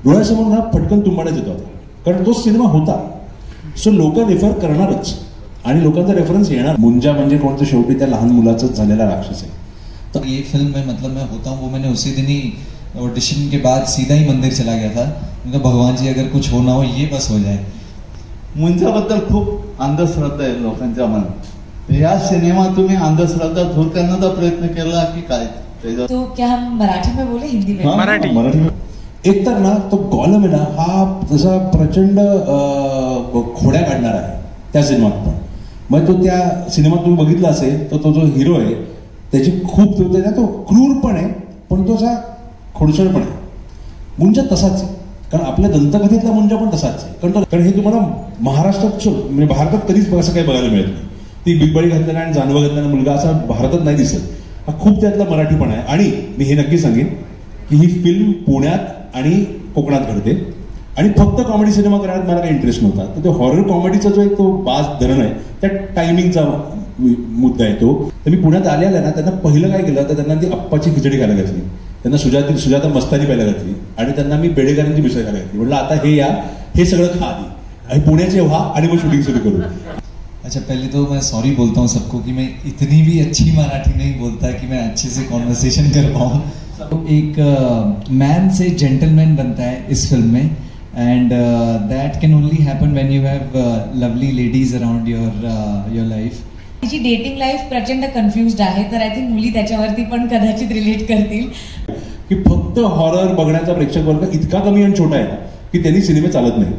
डोळ्यासमोर ना पटकन तुंबाड्याच येतो आता, कारण तो सिनेमा होता. सो लोक रेफर करणारच आणि लोकांचा रेफरन्स येणार. मुंजा म्हणजे कोणतं, शेवटी त्या लहान मुलाचाच झालेला राक्षस आहे. तो ये फिल्म में मतलब मैं होता हूँ वो मैंने उसी दिन ही ऑडिशन के बाद सीधा ही मंदिर चला गया था. उनका भगवान जी अगर कुछ होना हो ये बस हो जाए. मुंजाबद्दल खूप अंधश्रद्धा आहे लोकांच्या मनात. या सिनेमा तुम्ही अंधश्रद्धा दूर करण्याचा प्रयत्न केला की काय? तो क्या हम मराठी में बोले हिंदी में? मराठी में. एक तर ना तो गॉलम आहे ना, हा तसा प्रचंड खोड्या काढणार आहे त्या सिनेमात पण. मग तो त्या सिनेमात तुम्ही बघितला असेल तर तो जो हिरो आहे त्याची खूप तो क्रूर पण आहे, पण तो असा खोडसळ पण आहे. मुंजा तसाच आहे, कारण आपल्या दंतकथेतला मुंजा पण तसाच आहे. कारण हे तुम्हाला महाराष्ट्रात म्हणजे भारतात कधीच असं काही बघायला मिळत नाही. ती बिगबडी घातलेला आणि जानवं घातलेला मुलगा असा भारतात नाही दिसत. हा खूप त्यातला मराठी पण आहे. आणि मी हे नक्की सांगेन की ही फिल्म पुण्यात आणि कोकणात घडते आणि फक्त कॉमेडी सिनेमा करण्यात मला काही इंटरेस्ट नव्हता. तर तो हॉरर कॉमेडीचा जो एक तो बाज धरण आहे त्या टायमिंगचा मुद्दा आहे तो. तर मी पुण्यात आल्या ना, त्यांना पहिलं काय केलं तर त्यांना ती अप्पाची खिचडी खायला घातली, त्यांना सुजाता मस्तानी प्यायला घातली आणि त्यांना मी बेडेकरांची मिसळ खायला घातली. म्हटलं आता हे या, हे सगळं खा आधी आणि पुण्याचे व्हा आणि मग शूटिंग सुरू करू. अच्छा, पहले तो मैं सॉरी बोलता हूँ सबको कि मैं इतनी भी अच्छी मराठी नहीं बोलता कि मैं अच्छे से कॉन्वर्सेशन कर पाऊँ. एक मैन से जेंटलमैन बनता है इस फिल्म में, end that can only happen when you have lovely ladies around your life. तिची डेटिंग लाईफ प्रचंड कन्फ्युज्ड आहे, तर आय थिंक मुली त्याच्यावरती पण कदाचित रिलेट करतील की फक्त हॉरर बघण्याचा प्रेक्षक वर्ग इतका कमी आणि छोटा आहे की त्यांनी सिनेमे चालत नाही.